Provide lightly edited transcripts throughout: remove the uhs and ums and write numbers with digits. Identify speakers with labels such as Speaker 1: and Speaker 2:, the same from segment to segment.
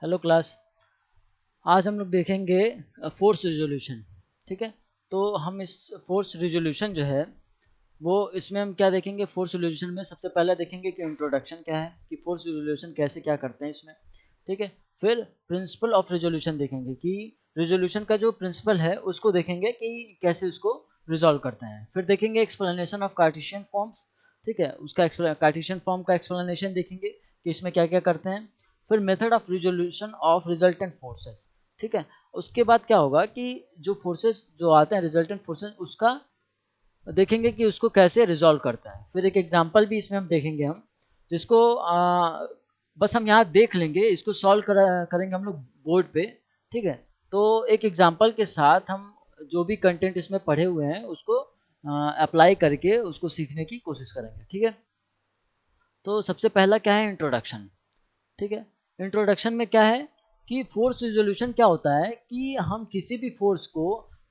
Speaker 1: Hello class. आज हम लोग देखेंगे फोर्स रिजोल्यूशन। ठीक है, तो हम इस फोर्स रिजोल्यूशन जो है वो इसमें हम क्या देखेंगे। फोर्स रिजोल्यूशन में सबसे पहले देखेंगे कि इंट्रोडक्शन क्या है, कि फोर्स रिजोल्यूशन कैसे क्या करते हैं इसमें। ठीक है, फिर प्रिंसिपल ऑफ रिजोल्यूशन देखेंगे कि रिजोल्यूशन का जो प्रिंसिपल है उसको देखेंगे कि कैसे उसको रिजॉल्व करते हैं। फिर देखेंगे एक्सप्लेनेशन ऑफ कार्टेशियन फॉर्म्स। ठीक है, उसका कार्टेशियन फॉर्म का एक्सप्लेनेशन देखेंगे कि इसमें क्या क्या करते हैं। फिर method of resolution of resultant forces. ठीक है, उसके बाद क्या होगा कि जो फोर्सेस जो आते हैं रिजल्टेंट फोर्सेस उसका देखेंगे कि उसको कैसे रिजॉल्व करता है। फिर एक एग्जांपल भी इसमें हम देखेंगे हम, जिसको बस हम यहाँ देख लेंगे, इसको सॉल्व करेंगे हम लोग बोर्ड पे। ठीक है, तो एक एग्जांपल के साथ हम जो भी कंटेंट इसमें पढ़े हुए हैं उसको अप्लाई करके उसको सीखने की कोशिश करेंगे। ठीक है, तो सबसे पहला क्या है, इंट्रोडक्शन। ठीक है, इंट्रोडक्शन में क्या है कि फोर्स रिजोल्यूशन क्या होता है कि हम किसी भी फोर्स को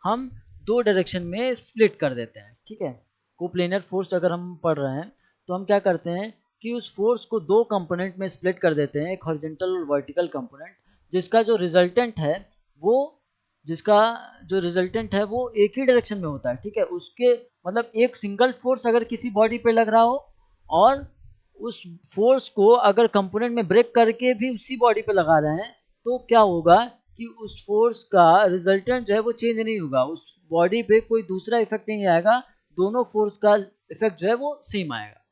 Speaker 1: हम दो डायरेक्शन में स्प्लिट कर देते हैं। ठीक है, कोप्लेनर फोर्स अगर हम पढ़ रहे हैं तो हम क्या करते हैं कि उस फोर्स को दो कंपोनेंट में स्प्लिट कर देते हैं, एक हॉरिजॉन्टल और वर्टिकल कंपोनेंट, जिसका जो रिजल्टेंट है वो जिसका जो रिजल्टेंट है वो एक ही डायरेक्शन में होता है। ठीक है, उसके मतलब एक सिंगल फोर्स अगर किसी बॉडी पे लग रहा हो और उस फोर्स को अगर कंपोनेंट में ब्रेक करके भी उसी बॉडी पे लगा रहे हैं तो क्या होगा कि उस फोर्स का रिजल्टेंट जो है वो चेंज नहीं होगा, उस बॉडी पे कोई दूसरा इफेक्ट नहीं आएगा, दोनों फोर्स का इफेक्ट जो है वो सेम आएगा।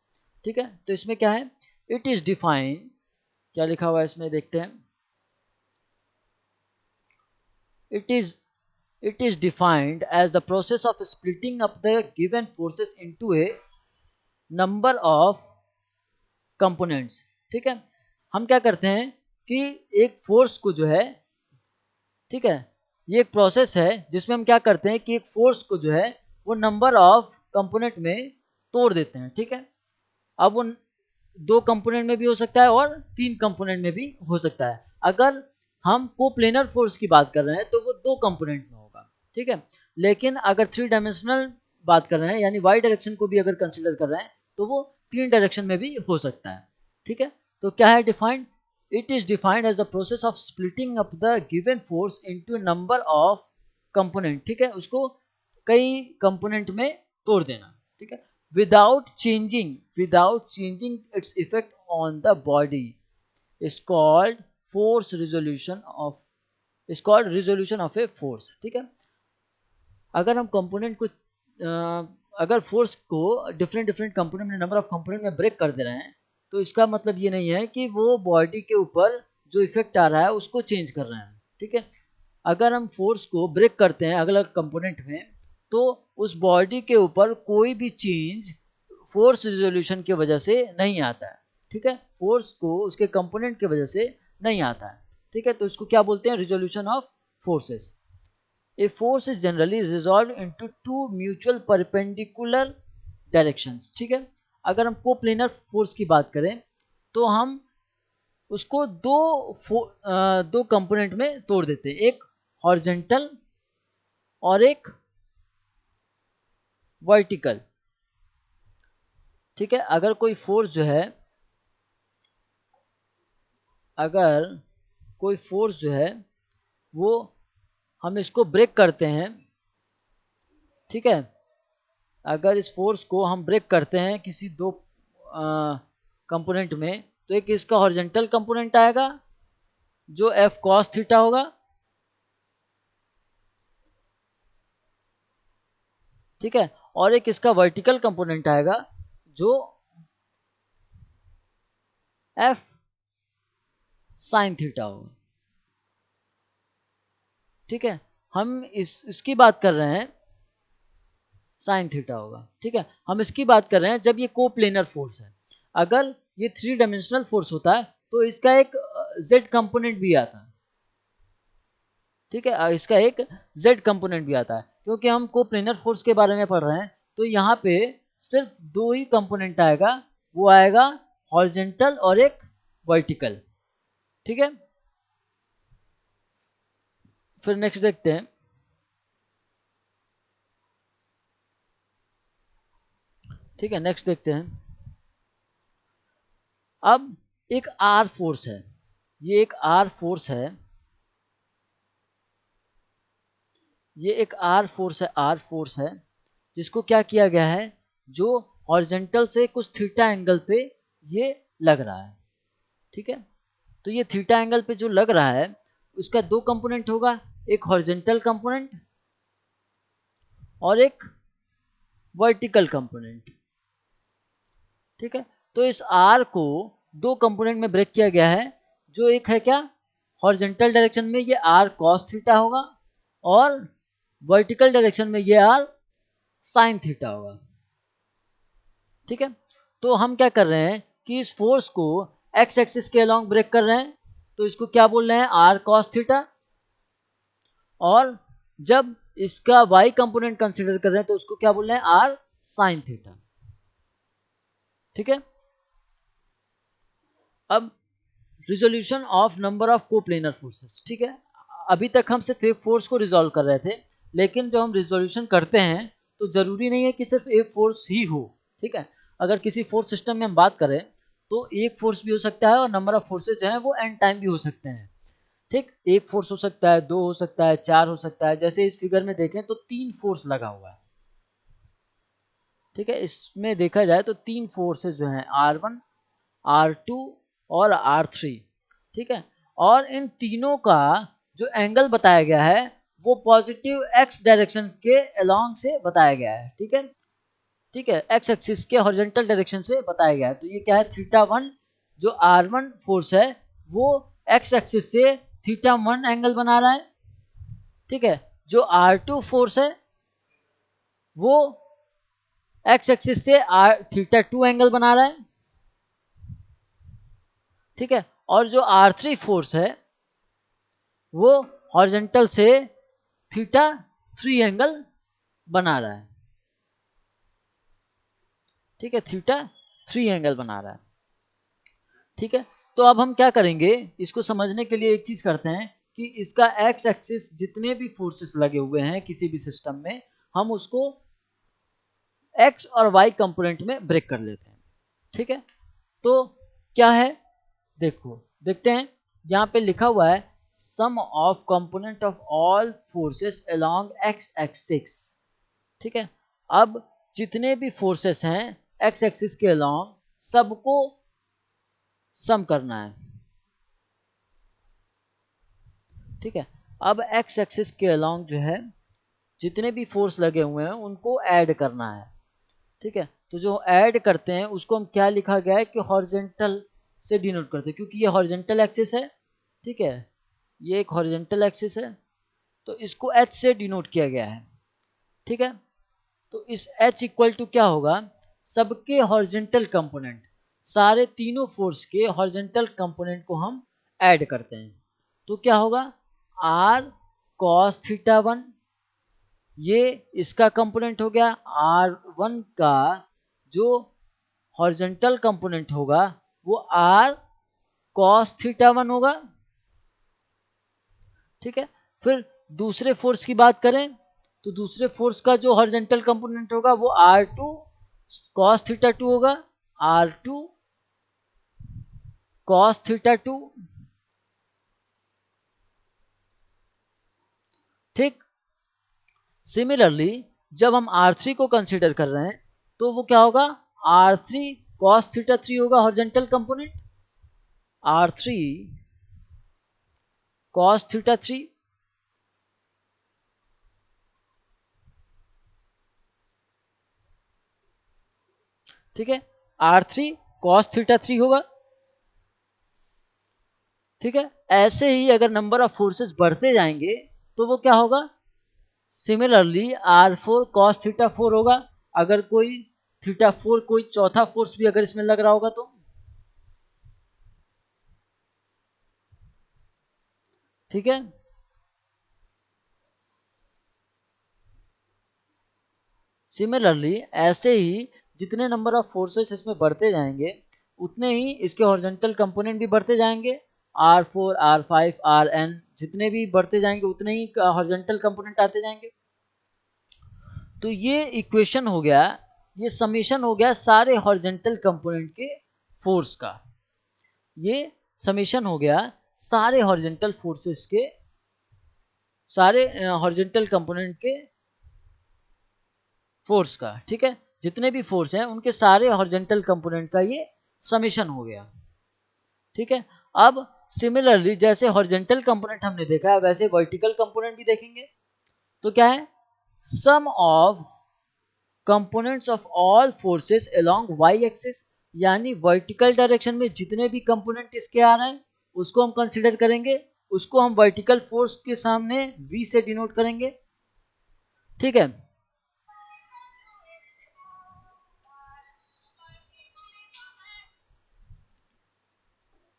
Speaker 1: ठीक है, तो इसमें क्या है, इट इज डिफाइन, क्या लिखा हुआ है इसमें देखते हैं। It is it is defined as the process of splitting up the given forces into a number of components। ठीक है, हम क्या करते हैं कि एक फोर्स को जो है, ठीक है, ये एक प्रोसेस है जिसमें हम क्या करते हैं कि एक फोर्स को जो है वो नंबर ऑफ कंपोनेंट में तोड़ देते हैं। ठीक है, अब वो दो कंपोनेंट में भी हो सकता है और तीन कंपोनेंट में भी हो सकता है। अगर हम कोप्लेनर फोर्स की बात कर रहे हैं तो वो दो कंपोनेंट में होगा। ठीक है, लेकिन अगर थ्री डायमेंशनल बात कर रहे हैं यानी वाई डायरेक्शन को भी अगर कंसिडर कर रहे हैं तो वो तीन डायरेक्शन में भी हो सकता है। ठीक है, तो क्या है defined, it is defined as the process of splitting up the given force into number of component। ठीक है, उसको कई कंपोनेंट में तोड़ देना। ठीक है, without changing its effect on the body is called force resolution of is called resolution of a force। ठीक है, अगर हम कंपोनेंट को अगर फोर्स को डिफरेंट डिफरेंट कंपोनेंट में नंबर ऑफ कंपोनेंट में ब्रेक कर दे रहे हैं तो इसका मतलब ये नहीं है कि वो बॉडी के ऊपर जो इफेक्ट आ रहा है उसको चेंज कर रहे हैं। ठीक है, अगर हम फोर्स को ब्रेक करते हैं अलग अलग कंपोनेंट में तो उस बॉडी के ऊपर कोई भी चेंज फोर्स रिजोल्यूशन की वजह से नहीं आता है। ठीक है, फोर्स को उसके कंपोनेंट की वजह से नहीं आता है। ठीक है, तो इसको क्या बोलते हैं, resolution of forces. A force is generally resolved into two mutual perpendicular directions। ठीक है, अगर हम कोप्लेनर फोर्स की बात करें तो हम उसको दो कंपोनेंट में तोड़ देते हैं, एक हॉरिजॉन्टल और एक वर्टिकल। ठीक है, अगर कोई फोर्स जो है, अगर कोई फोर्स जो है वो हम इसको ब्रेक करते हैं। ठीक है, अगर इस फोर्स को हम ब्रेक करते हैं किसी दो कंपोनेंट में तो एक इसका हॉरिजॉन्टल कंपोनेंट आएगा जो एफ कॉस थीटा होगा। ठीक है, और एक इसका वर्टिकल कंपोनेंट आएगा जो एफ साइन थीटा होगा। ठीक है, हम इसकी बात कर रहे हैं, साइन थीटा होगा। ठीक है, हम इसकी बात कर रहे हैं जब ये कोप्लेनर फोर्स है। अगर ये थ्री डायमेंशनल फोर्स होता है तो इसका एक जेड कंपोनेंट भी आता है। ठीक है, इसका एक जेड कंपोनेंट भी आता है क्योंकि हम कोप्लेनर फोर्स के बारे में पढ़ रहे हैं। तो यहाँ पे सिर्फ दो ही कंपोनेंट आएगा, वो आएगा हॉरिजॉन्टल और एक वर्टिकल। ठीक है, फिर नेक्स्ट देखते हैं। ठीक है, नेक्स्ट देखते हैं। अब एक आर फोर्स है। ये एक आर फोर्स है, ये एक आर फोर्स है जिसको क्या किया गया है, जो हॉरिजेंटल से कुछ थीटा एंगल पे ये लग रहा है। ठीक है, तो ये थीटा एंगल पे जो लग रहा है उसका दो कंपोनेंट होगा, एक हॉरिजेंटल कंपोनेंट और एक वर्टिकल कंपोनेंट। ठीक है, तो इस आर को दो कंपोनेंट में ब्रेक किया गया है, जो एक है क्या, हॉरिजेंटल डायरेक्शन में ये आर कॉस थीटा होगा और वर्टिकल डायरेक्शन में ये आर साइन थीटा होगा। ठीक है, तो हम क्या कर रहे हैं कि इस फोर्स को एक्स एक्सिस के अलोंग ब्रेक कर रहे हैं, तो इसको क्या बोल रहे हैं, आर कॉस थीटा। और जब इसका वाई कंपोनेंट कंसीडर कर रहे हैं तो उसको क्या बोल रहे हैं, आर साइन थीटा। ठीक है, अब resolution of number of coplanar forces. ठीक है, अभी तक हम सिर्फ एक फोर्स को रिजोल्व कर रहे थे, लेकिन जब हम रिजोल्यूशन करते हैं तो जरूरी नहीं है कि सिर्फ एक फोर्स ही हो। ठीक है, अगर किसी फोर्स सिस्टम में हम बात करें तो एक फोर्स भी हो सकता है और नंबर ऑफ फोर्सेज जो हैं वो एन टाइम भी हो सकते हैं। ठीक, एक फोर्स हो सकता है, दो हो सकता है, चार हो सकता है। जैसे इस फिगर में देखें तो तीन फोर्स लगा हुआ है। ठीक है, इसमें देखा जाए तो तीन फोर्सेज जो हैं, R1, R2 और R3। ठीक है, और इन तीनों का जो एंगल बताया गया है वो पॉजिटिव एक्स डायरेक्शन के अलोंग से बताया गया है। ठीक है, ठीक है, एक्स एक्सिस के हॉरिजॉन्टल डायरेक्शन से बताया गया है। तो ये क्या है, थीटा वन, जो R1 फोर्स है वो एक्स एक्सिस से थीटा वन एंगल बना रहा है। ठीक है, जो R2 फोर्स है वो एक्स एक्सिस से थीटा टू एंगल बना रहा है। ठीक है, और जो R3 फोर्स है वो हॉरिजॉन्टल से थीटा थ्री एंगल बना रहा है। ठीक है, थीटा थ्री एंगल बना रहा है। ठीक है, तो अब हम क्या करेंगे, इसको समझने के लिए एक चीज करते हैं कि इसका एक्स एक्सिस जितने भी फोर्सेस लगे हुए हैं किसी भी सिस्टम में, हम उसको एक्स और वाई कंपोनेंट में ब्रेक कर लेते हैं। ठीक है, तो क्या है, देखो देखते हैं, यहाँ पे लिखा हुआ है sum of component of all forces along X axis. ठीक है, अब जितने भी फोर्सेस हैं एक्स एक्सिस के अलोंग सबको सम करना है। ठीक है, अब एक्स एक्सिस के अलोंग जो है जितने भी फोर्स लगे हुए हैं उनको ऐड करना है। ठीक है, तो जो ऐड करते हैं उसको हम क्या लिखा गया है कि हॉरिजॉन्टल से डिनोट करते हैं, क्योंकि ये हॉरिजॉन्टल एक्सिस है। ठीक है, ये एक हॉरिजॉन्टल एक्सिस है तो इसको एच से डिनोट किया गया है। ठीक है, तो इस एच इक्वल टू क्या होगा, सबके हॉरिजॉन्टल कंपोनेंट, सारे तीनों फोर्स के हॉरिजॉन्टल कंपोनेंट को हम ऐड करते हैं। तो क्या होगा, आर कॉस थीटा वन, ये इसका कंपोनेंट हो गया। R1 का जो हॉरिजॉन्टल कंपोनेंट होगा वो आर कॉस थीटा वन होगा। ठीक है, फिर दूसरे फोर्स की बात करें तो दूसरे फोर्स का जो हॉरिजॉन्टल कंपोनेंट होगा वो R2 कॉस थीटा टू होगा। R2 cos theta two. ठीक, सिमिलरली जब हम R3 को कंसीडर कर रहे हैं तो वो क्या होगा, R3 cos थीटा थ्री होगा horizontal component, R3 cos theta three. ठीक है, R3 cos थीटा थ्री होगा। ठीक है, ऐसे ही अगर नंबर ऑफ फोर्सेस बढ़ते जाएंगे तो वो क्या होगा, similarly R4 cos theta four होगा। अगर कोई थीटा फोर कोई चौथा फोर्स भी अगर इसमें लग रहा होगा तो। ठीक है, सिमिलरली ऐसे ही जितने नंबर ऑफ फोर्सेस इसमें बढ़ते जाएंगे उतने ही इसके हॉरिजॉन्टल कंपोनेंट भी बढ़ते जाएंगे। R4 R5 Rn जितने भी बढ़ते जाएंगे उतने ही हॉरिजॉन्टल कंपोनेंट आते जाएंगे। तो ये इक्वेशन हो गया, ये समीशन हो गया सारे हॉरिजॉन्टल कंपोनेंट के फोर्स का। ये समीशन हो गया सारे हॉरिजॉन्टल फोर्सेस के, सारे हॉरिजॉन्टल कंपोनेंट के फोर्स का, ठीक है, जितने भी फोर्स हैं उनके सारे हॉरिजॉन्टल कंपोनेंट का ये समेशन हो गया, ठीक है। अब सिमिलरली जैसे हॉरिजॉन्टल कंपोनेंट हमने देखा है वैसे वर्टिकल कंपोनेंट भी देखेंगे। तो क्या है, sum of components of all forces along Y axis, यानी वर्टिकल डायरेक्शन में जितने भी कंपोनेंट इसके आ रहे हैं उसको हम कंसीडर करेंगे, उसको हम वर्टिकल फोर्स के सामने V से डिनोट करेंगे, ठीक है।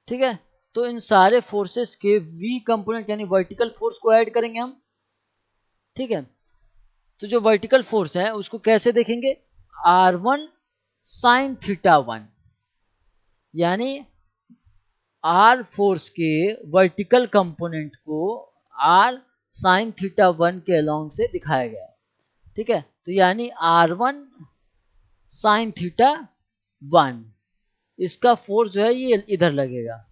Speaker 1: ठीक है, तो इन सारे फोर्सेस के V कंपोनेंट यानी वर्टिकल फोर्स को ऐड करेंगे हम, ठीक है। तो जो वर्टिकल फोर्स है उसको कैसे देखेंगे, R1 साइन थीटा 1, यानी R फोर्स के वर्टिकल कंपोनेंट को R साइन थीटा 1 के अलोंग से दिखाया गया है, ठीक है। तो यानी R1 साइन थीटा 1, इसका फोर्स जो है ये इधर लगेगा,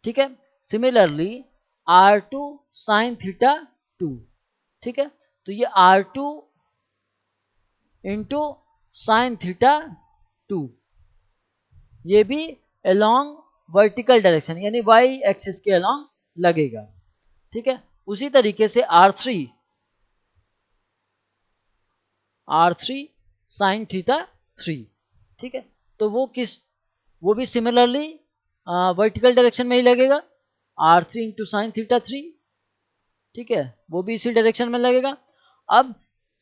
Speaker 1: ठीक है। सिमिलरली R2 साइन थीटा 2, ठीक है। तो ये R2 इंटू साइन थीटा 2, ये भी अलोंग वर्टिकल डायरेक्शन यानी वाई एक्सिस के अलोंग लगेगा, ठीक है। उसी तरीके से R3 साइन थीटा 3, ठीक है। तो वो भी सिमिलरली वर्टिकल डायरेक्शन में ही लगेगा, R3 इंटू साइन थीटा 3, ठीक है, वो भी इसी डायरेक्शन में लगेगा। अब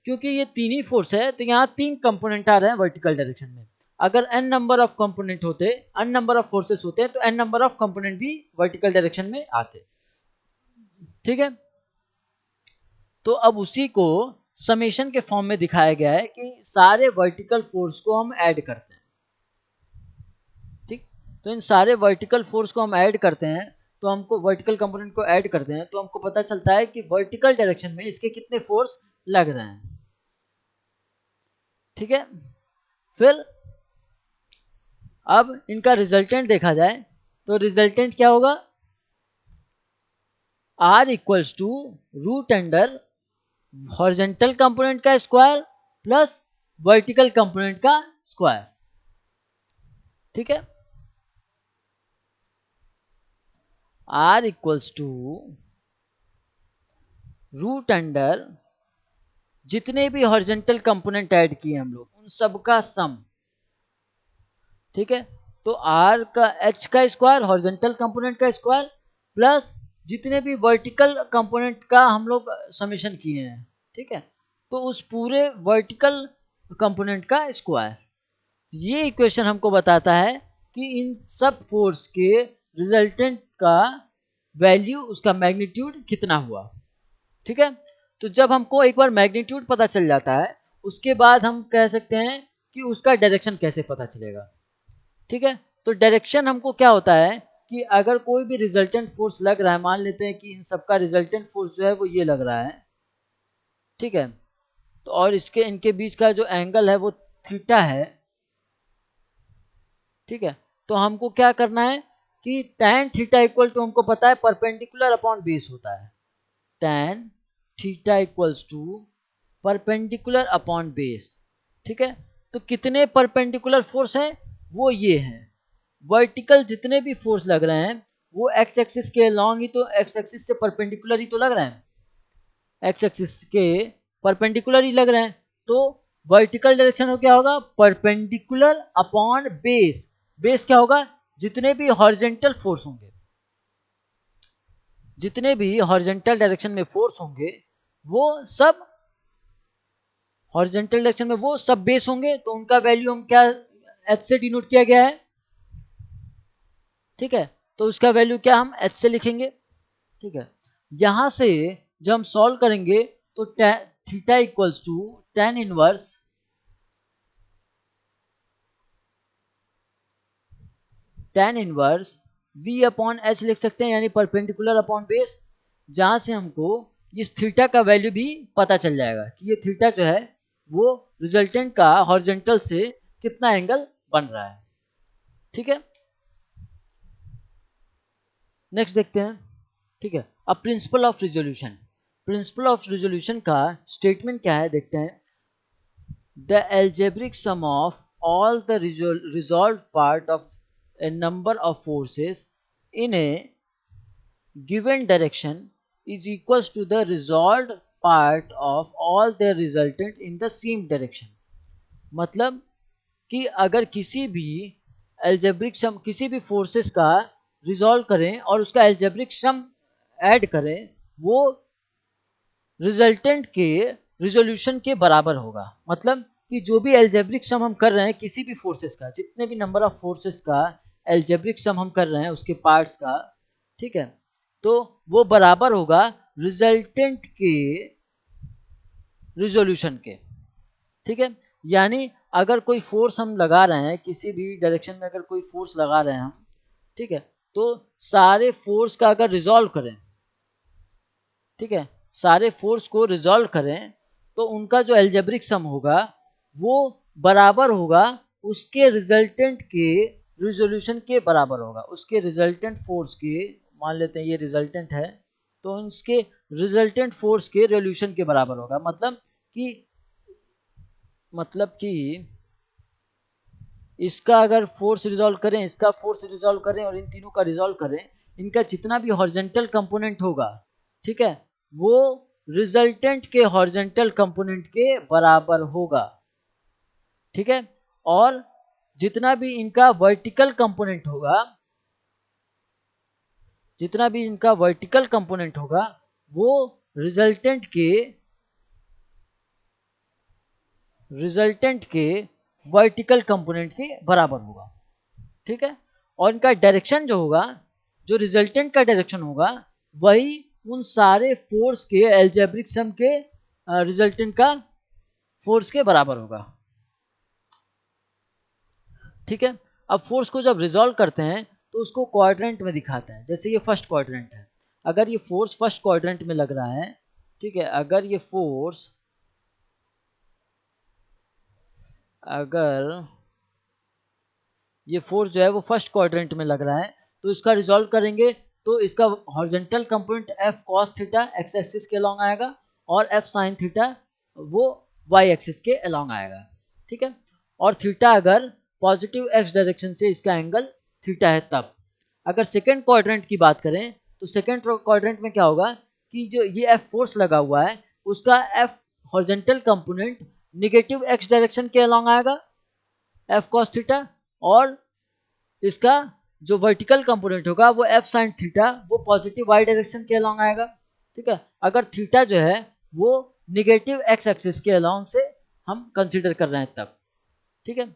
Speaker 1: क्योंकि ये तीन ही फोर्स है तो यहाँ तीन कंपोनेंट आ रहे हैं वर्टिकल डायरेक्शन में, अगर n नंबर ऑफ कंपोनेंट होते, n नंबर ऑफ फोर्सेस होते तो n नंबर ऑफ कंपोनेंट भी वर्टिकल डायरेक्शन में आते, ठीक है। तो अब उसी को समेशन के फॉर्म में दिखाया गया है कि सारे वर्टिकल फोर्स को हम ऐड करते हैं, ठीक। तो इन सारे वर्टिकल फोर्स को हम ऐड करते हैं, तो हमको वर्टिकल कंपोनेंट को ऐड करते हैं तो हमको पता चलता है कि वर्टिकल डायरेक्शन में इसके कितने फोर्स लग रहे हैं, ठीक है। फिर अब इनका रिजल्टेंट देखा जाए तो रिजल्टेंट क्या होगा, R equals to root under horizontal component का स्क्वायर प्लस वर्टिकल कंपोनेंट का स्क्वायर, ठीक है। R equals to root under जितने भी हॉरिजॉन्टल कंपोनेंट ऐड किए हम लोग उन सब का सम, ठीक है। तो R का H का स्क्वायर हॉरिजॉन्टल कंपोनेंट का स्क्वायर प्लस जितने भी वर्टिकल कंपोनेंट का हम लोग समेशन किए हैं, ठीक है, तो उस पूरे वर्टिकल कंपोनेंट का स्क्वायर। ये इक्वेशन हमको बताता है कि इन सब फोर्स के रिजल्टेंट का वैल्यू, उसका मैग्नीट्यूड कितना हुआ, ठीक है। तो जब हमको एक बार मैग्नीट्यूड पता चल जाता है उसके बाद हम कह सकते हैं कि उसका डायरेक्शन कैसे पता चलेगा, ठीक है। तो डायरेक्शन हमको क्या होता है कि अगर कोई भी रिजल्टेंट फोर्स लग रहा है, मान लेते हैं कि इन सबका रिजल्टेंट फोर्स जो है वो ये लग रहा है, ठीक है, तो और इसके इनके बीच का जो एंगल है वो थीटा है, ठीक है। तो हमको क्या करना है कि tan थीटा इक्वल टू हमको पता है परपेंडिकुलर अपॉन बेस होता है, tan theta equals to perpendicular upon base, ठीक है। तो कितने परपेंडिकुलर फोर्स हैं, वो ये हैं, वर्टिकल जितने भी फोर्स लग रहे हैं वो एक्स एक्सिस के लॉन्ग ही, तो एक्स एक्सिस से परपेंडिकुलर ही तो लग रहे हैं, एक्स एक्सिस के परपेंडिकुलर ही लग रहे हैं। तो वर्टिकल डायरेक्शन में क्या होगा, परपेंडिकुलर अपॉन बेस, बेस क्या होगा, जितने भी हॉरिजॉन्टल फोर्स होंगे, जितने भी हॉरिजॉन्टल डायरेक्शन में फोर्स होंगे वो सब हॉरिजॉन्टल डायरेक्शन में वो सब बेस होंगे, तो उनका वैल्यू हम क्या एच से डिनोट किया गया है, ठीक है। तो उसका वैल्यू क्या हम एच से लिखेंगे, ठीक है। यहां से जब हम सॉल्व करेंगे तो theta equals to tan inverse v upon H लिख सकते हैं, यानी परपेंडिकुलर अपॉन बेस, जहां से हमको इस थीटा का वैल्यू भी पता चल जाएगा कि ये थीटा जो है वो रिजल्टेंट का हॉरिजॉन्टल से कितना एंगल बन रहा है, ठीक है। नेक्स्ट देखते हैं, ठीक है। अब principle of resolution, principle of resolution का स्टेटमेंट क्या है देखते हैं। The algebraic sum of all the resolved part of a number of forces in a given direction is equals to the resolved part of all their resultant in the same direction। मतलब कि अगर किसी भी algebraic sum किसी भी forces का resolve करें और उसका एल्जेब्रिक सम ऐड करें, वो रिजल्टेंट के रिजोल्यूशन के बराबर होगा। मतलब कि जो भी एल्जेब्रिक सम हम कर रहे हैं किसी भी फोर्सेस का, जितने भी नंबर ऑफ फोर्सेस का एल्जेब्रिक सम हम कर रहे हैं उसके पार्ट्स का, ठीक है, तो वो बराबर होगा रिजल्टेंट के रिजोल्यूशन के, ठीक है। यानी अगर कोई फोर्स हम लगा रहे हैं किसी भी डायरेक्शन में, अगर कोई फोर्स लगा रहे हैं हम, ठीक है, तो सारे फोर्स का अगर रिजॉल्व करें, ठीक है, सारे फोर्स को रिजॉल्व करें तो उनका जो एल्जेब्रिक सम होगा वो बराबर होगा उसके रिजल्टेंट के रिजोल्यूशन के बराबर होगा, उसके रिजल्टेंट फोर्स के, मान लेते हैं ये रिजल्टेंट है, तो उसके रिजल्टेंट फोर्स के रिजोल्यूशन के बराबर होगा। मतलब कि इसका अगर फोर्स रिजॉल्व करें, इसका फोर्स रिजॉल्व करें और इन तीनों का रिजॉल्व करें, इनका जितना भी हॉरिजॉन्टल कंपोनेंट होगा, ठीक है, वो रिजल्टेंट के हॉरिजॉन्टल कंपोनेंट के बराबर होगा, ठीक है। और जितना भी इनका वर्टिकल कंपोनेंट होगा, जितना भी इनका वर्टिकल कंपोनेंट होगा वो रिजल्टेंट के वर्टिकल कंपोनेंट के बराबर होगा, ठीक है। और इनका डायरेक्शन जो होगा, जो रिजल्टेंट का डायरेक्शन होगा, वही उन सारे फोर्स के एल्जेब्रिक सम के रिजल्टेंट का फोर्स के बराबर होगा, ठीक है। अब फोर्स को जब रिजॉल्व करते हैं तो उसको क्वाड्रेंट में दिखाते हैं। जैसे ये फर्स्ट क्वाड्रेंट है, अगर ये फोर्स फर्स्ट क्वाड्रेंट में लग रहा है, ठीक है, अगर ये फोर्स जो है वो फर्स्ट क्वाड्रेंट में लग रहा है, तो इसका रिजॉल्व करेंगे तो इसका horizontal component F cos theta x axis के अलोंग आएगा और एफ साइन थीटा वो वाई एक्सिस के अलोंग आएगा, ठीक है। और थीटा अगर पॉजिटिव एक्स डायरेक्शन से इसका एंगल थीटा है तब। अगर सेकेंड क्वाड्रेंट की बात करें तो सेकेंड क्वाड्रेंट में क्या होगा कि जो ये एफ फोर्स लगा हुआ है उसका F horizontal component negative x direction के अलोंग आएगा एफ कॉस थीटा, और इसका जो वर्टिकल कंपोनेंट होगा वो एफ साइन थीटा वो पॉजिटिव वाई डायरेक्शन के अलोंग आएगा, ठीक है। अगर थीटा जो है वो निगेटिव एक्स एक्सिस के अलोंग से हम कंसीडर कर रहे हैं तब, ठीक है।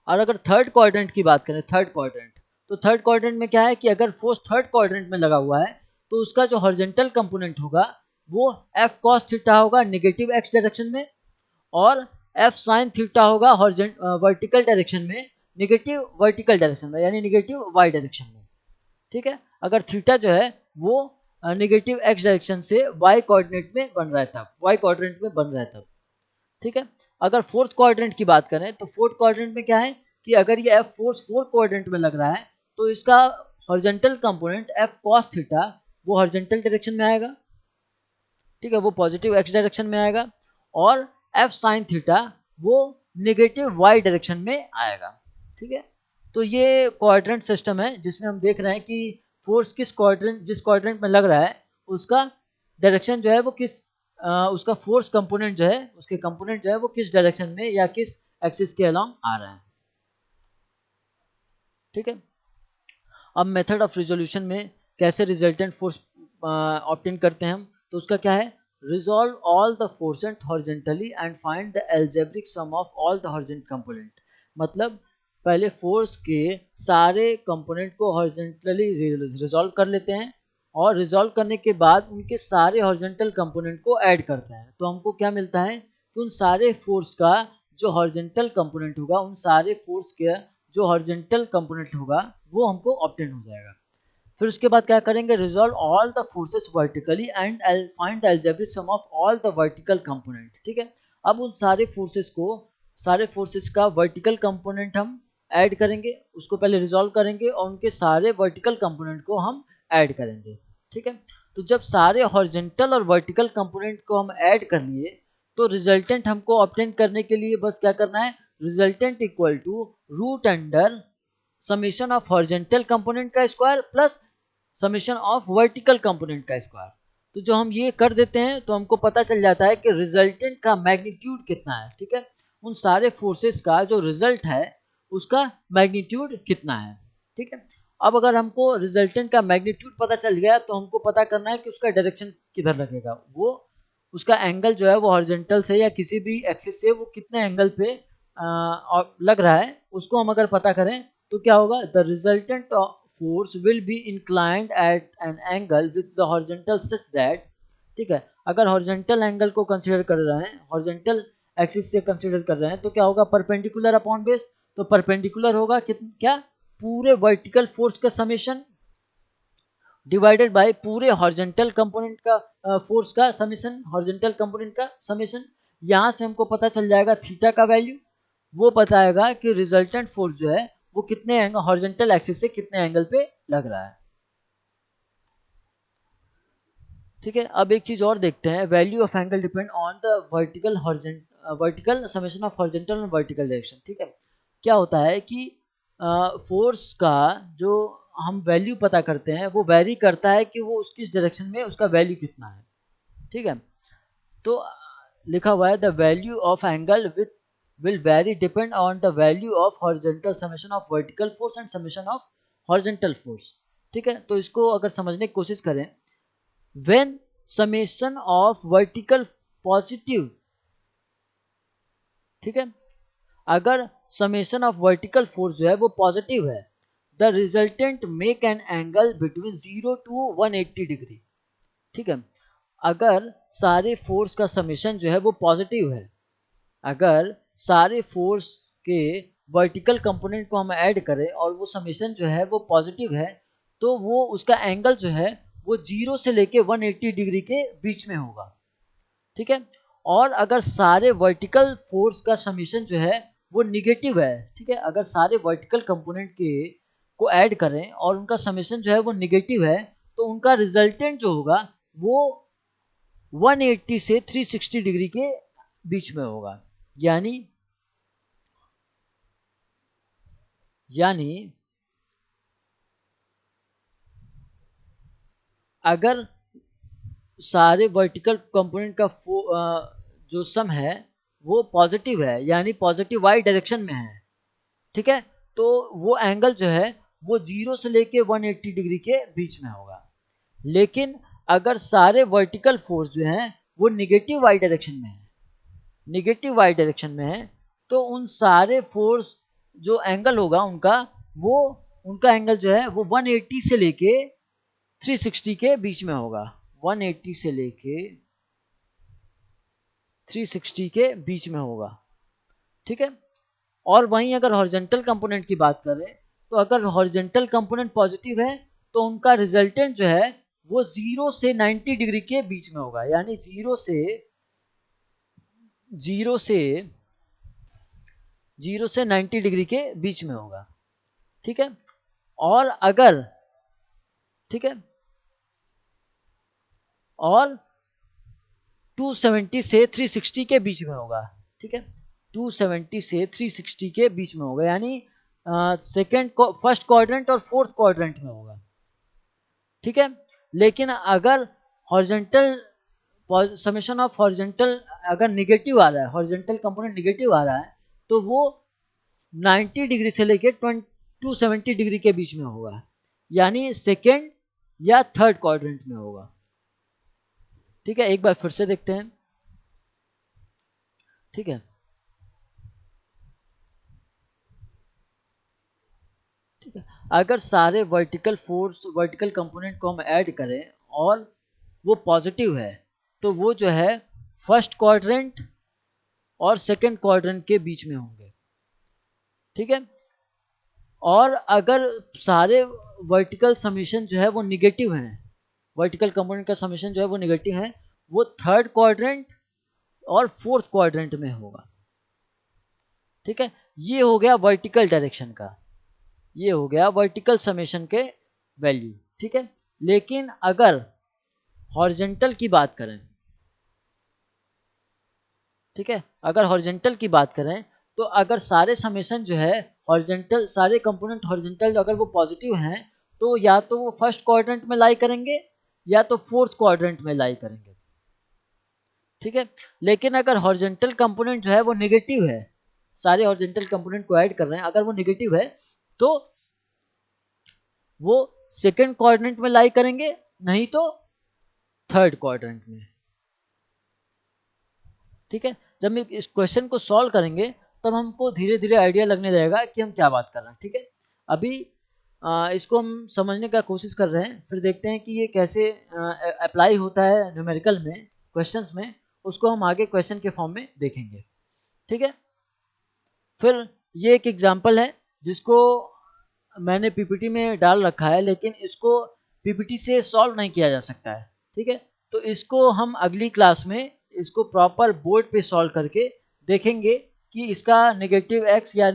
Speaker 1: और अगर थर्ड क्वाड्रेंट की बात करें, थर्ड क्वाड्रेंट, तो थर्ड क्वाड्रेंट में क्या है कि अगर फोर्स थर्ड क्वाड्रेंट में लगा हुआ है तो उसका जो हॉरिजॉन्टल कंपोनेंट होगा वो एफ कॉस थीटा होगा निगेटिव एक्स डायरेक्शन में, और एफ साइन थीटा होगा वर्टिकल डायरेक्शन में निगेटिव वर्टिकल डायरेक्शन में, यानी निगेटिव वाई डायरेक्शन में, ठीक है। अगर थीटा जो है वो निगेटिव एक्स डायरेक्शन से वाई कोऑर्डिनेट में बन रहा है तब, वाई कोऑर्डिनेट में बन रहा है तब, ठीक है। अगर फोर्थ क्वाड्रेंट की बात करें तो फोर्थ क्वाड्रेंट में क्या है कि अगर ये एफ फोर्स फोर्थ क्वाड्रेंट में लग रहा है तो इसका horizontal component F cos theta वो हॉरिजॉन्टल डायरेक्शन में आएगा, ठीक है, वो पॉजिटिव एक्स डायरेक्शन में आएगा, और एफ साइन थीटा वो नेगेटिव वाई डायरेक्शन में आएगा, ठीक है। तो ये क्वाड्रेंट सिस्टम है जिसमें हम देख रहे हैं कि फोर्स जिस क्वाड्रेंट में लग रहा है उसका डायरेक्शन जो है वो उसका फोर्स कंपोनेंट जो है, उसके कंपोनेंट जो है वो किस डायरेक्शन में या किस एक्सिस के अलोंग आ रहा है, ठीक है। अब मेथड ऑफ रिजोल्यूशन में कैसे रिजल्टेंट फोर्स ऑब्टेन करते हैं हम, तो उसका क्या है, resolve all the forces horizontally and find the algebraic sum of all the horizontal component. मतलब पहले फोर्स के सारे कंपोनेंट को हॉरिजॉन्टली रिजॉल्व कर लेते हैं और रिजॉल्व करने के बाद उनके सारे हॉरिजॉन्टल कंपोनेंट को ऐड करते हैं, तो हमको क्या मिलता है कि उन सारे फोर्स का जो हॉरिजॉन्टल कंपोनेंट होगा, उन सारे फोर्स के जो हॉरिजॉन्टल कंपोनेंट होगा वो हमको ऑब्टेन हो जाएगा। फिर उसके बाद क्या करेंगे, resolve all the forces vertically and find the algebraic sum of all the vertical component, ठीक है। अब उन सारे फोर्सेस का वर्टिकल कंपोनेंट हम ऐड करेंगे, उसको पहले रिजॉल्व करेंगे और उनके सारे वर्टिकल कंपोनेंट को हम ऐड करेंगे। ठीक है, तो जब सारे हॉरिजॉन्टल और वर्टिकल कंपोनेंट को हम ऐड कर लिए तो रिजल्टेंट हमको ऑब्टेन करने के लिए बस क्या करना है, resultant equal to root under summation of horizontal component का square plus summation of vertical component का स्क्वायर। तो जो हम ये कर देते हैं तो हमको पता चल जाता है कि रिजल्टेंट का मैग्नीट्यूड कितना है। ठीक है, उन सारे फोर्सेस का जो रिजल्ट है उसका मैग्नीट्यूड कितना है। ठीक है, अब अगर हमको रिजल्टेंट का मैग्नीट्यूड पता चल गया तो हमको पता करना है कि उसका डायरेक्शन किधर लगेगा, वो उसका एंगल जो है वो हॉरिजॉन्टल से या किसी भी एक्सिस से वो कितने एंगल पे लग रहा है, उसको हम अगर पता करें तो क्या होगा, the resultant force will be inclined at an angle with the horizontal such that, ठीक है, अगर हॉरिजॉन्टल एंगल को कंसीडर कर रहे हैं, हॉरिजॉन्टल एक्सिस से कंसीडर कर रहे हैं तो क्या होगा, परपेंडिकुलर अपॉन बेस, तो परपेंडिकुलर होगा क्या, पूरे वर्टिकल फोर्स का समेशन डिवाइडेड बाय पूरे हॉरिजॉन्टल कंपोनेंट का फोर्स का समेशन, हॉरिजॉन्टल कंपोनेंट का समेशन। यहाँ से हमको पता चल जाएगा थीटा का वैल्यू, वो बताएगा कि रिजल्टेंट फोर्स जो है वो कितने एंगल हॉरिजॉन्टल एक्सिस से कितने एंगल पे लग रहा है। ठीक है, अब एक चीज और देखते हैं, value of angle depend on the vertical summation of horizontal and vertical direction. ठीक है, क्या होता है कि फोर्स का जो हम वैल्यू पता करते हैं वो वैरी करता है कि वो किस डायरेक्शन में उसका वैल्यू कितना है। ठीक है, तो लिखा हुआ है the value of angle with will vary depend on the value of horizontal summation of vertical force and summation of horizontal force। ठीक है, तो इसको अगर समझने की कोशिश करें, when summation of vertical positive, ठीक है, अगर समेशन ऑफ वर्टिकल फोर्स जो है वो पॉजिटिव है, the resultant make an angle between 0 to 180 degree. ठीक है, अगर सारे फोर्स का समेशन जो है वो पॉजिटिव है, अगर सारे फोर्स के वर्टिकल कंपोनेंट को हम ऐड करें और वो समेशन जो है वो पॉजिटिव है, तो वो उसका एंगल जो है वो 0 से लेके 180 डिग्री के बीच में होगा। ठीक है, और अगर सारे वर्टिकल फोर्स का समेशन जो है वो निगेटिव है, ठीक है, अगर सारे वर्टिकल कंपोनेंट के को ऐड करें और उनका समेशन जो है वो निगेटिव है, तो उनका रिजल्टेंट जो होगा वो 180 से 360 डिग्री के बीच में होगा। यानी अगर सारे वर्टिकल कंपोनेंट का जो सम है वो पॉजिटिव है, यानी पॉजिटिव वाई डायरेक्शन में है, ठीक है, तो वो एंगल जो है वो 0 से लेके 180 डिग्री के बीच में होगा। लेकिन अगर सारे वर्टिकल फोर्स जो हैं वो निगेटिव वाई डायरेक्शन में है, निगेटिव वाई डायरेक्शन में है, तो उन सारे फोर्स जो एंगल होगा उनका एंगल जो है वो 180 से लेके 360 के बीच में होगा, 180 से लेके 360 के बीच में होगा। ठीक है, और वहीं अगर हॉरिजॉन्टल कंपोनेंट की बात करें तो अगर हॉरिजॉन्टल कंपोनेंट पॉजिटिव है तो उनका रिजल्टेंट जो है वो 0 से 90 डिग्री के बीच में होगा, यानी 0 से 90 डिग्री के बीच में होगा। ठीक है, और अगर, ठीक है, और 270 से 360 के बीच में होगा। ठीक है, 270 से 360 के बीच में होगा, यानी सेकेंड फर्स्ट क्वाड्रेंट और फोर्थ क्वाड्रेंट में होगा। ठीक है, लेकिन अगर हॉरिजॉन्टल समेशन ऑफ हॉरिजॉन्टल अगर निगेटिव आ रहा है, हॉरिजॉन्टल कंपोनेंट निगेटिव आ रहा है, तो वो 90 डिग्री से लेके 270 डिग्री के बीच में होगा, यानी सेकेंड या थर्ड क्वाड्रेंट में होगा। ठीक है, एक बार फिर से देखते हैं। ठीक है, ठीक है, अगर सारे वर्टिकल फोर्स वर्टिकल कंपोनेंट को हम ऐड करें और वो पॉजिटिव है, तो वो जो है फर्स्ट क्वाड्रेंट और सेकंड क्वाड्रेंट के बीच में होंगे। ठीक है, और अगर सारे वर्टिकल समेशन जो है वो निगेटिव हैं, वर्टिकल कंपोनेंट का समेशन जो है वो निगेटिव है, वो थर्ड क्वाड्रेंट और फोर्थ क्वाड्रेंट में होगा। ठीक है, ये हो गया वर्टिकल डायरेक्शन का, ये हो गया वर्टिकल समेशन के वैल्यू, ठीक है। लेकिन अगर हॉरिजेंटल की बात करें, ठीक है, अगर हॉरिजेंटल की बात करें तो अगर सारे समेशन जो है हॉरिजेंटल, सारे कंपोनेंट हॉरिजेंटल अगर वो पॉजिटिव हैं तो या तो वो फर्स्ट क्वाड्रेंट में लाई करेंगे या तो फोर्थ क्वाड्रेंट में लाई करेंगे, ठीक है। लेकिन अगर हॉरिजेंटल कंपोनेंट जो है वो नेगेटिव है, सारे हॉरिजेंटल कंपोनेंट को ऐड कर रहे हैं, अगर वो नेगेटिव है तो वो सेकंड क्वाड्रेंट में लाई करेंगे, नहीं तो थर्ड क्वाड्रेंट में, ठीक है। जब हम इस क्वेश्चन को सॉल्व करेंगे तब हमको धीरे धीरे आइडिया लगने लगेगा कि हम क्या बात कर रहे हैं, ठीक है। अभी इसको हम समझने का कोशिश कर रहे हैं, फिर देखते हैं कि ये कैसे अप्लाई होता है न्यूमेरिकल में, क्वेश्चंस में, उसको हम आगे क्वेश्चन के फॉर्म में देखेंगे, ठीक है। फिर ये एक एग्जांपल है जिसको मैंने पीपीटी में डाल रखा है, लेकिन इसको पीपीटी से सॉल्व नहीं किया जा सकता है, ठीक है। तो इसको हम अगली क्लास में इसको प्रॉपर बोर्ड पे सॉल्व करके देखेंगे कि इसका नेगेटिव एक्स या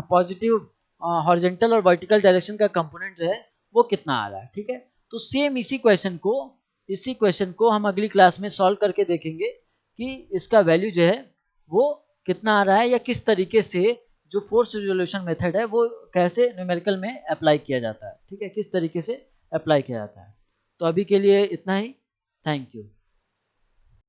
Speaker 1: पॉजिटिव हॉरिजॉन्टल और वर्टिकल डायरेक्शन का कंपोनेंट जो है वो कितना आ रहा है, ठीक है। तो सेम इसी क्वेश्चन को हम अगली क्लास में सॉल्व करके देखेंगे कि इसका वैल्यू जो है वो कितना आ रहा है, या किस तरीके से जो फोर्स रिजोल्यूशन मेथड है वो कैसे न्यूमेरिकल में अप्लाई किया जाता है, ठीक है, किस तरीके से अप्लाई किया जाता है। तो अभी के लिए इतना ही, थैंक यू।